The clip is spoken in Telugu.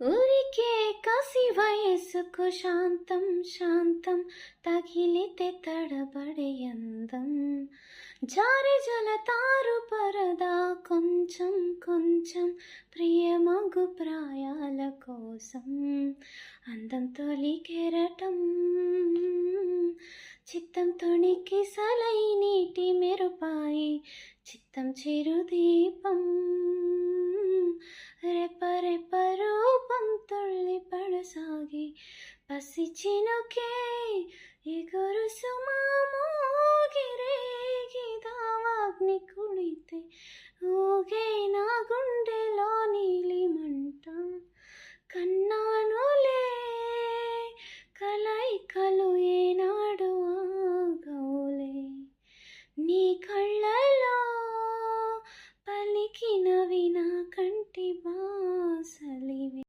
ఊరికే కసి వయస్సుకు శాంతం శాంతం తగిలితే తడబడే అందం జారి జలతారు పరదా కొంచెం కొంచెం ప్రియమగు ప్రాయాల కోసం అందం తొలి కెరటం చిత్తం తొణికి సలై నీటి మెరుపాయి చిత్తం చిరుదీపం రెపరెప రూపం తుళ్ళి పడసాగి పసి చినుకే ఎగురు సుమామోగిరేగిదావాగ్ని కుడితే ఊగే నా గుండెలో నీలి మంట కన్నా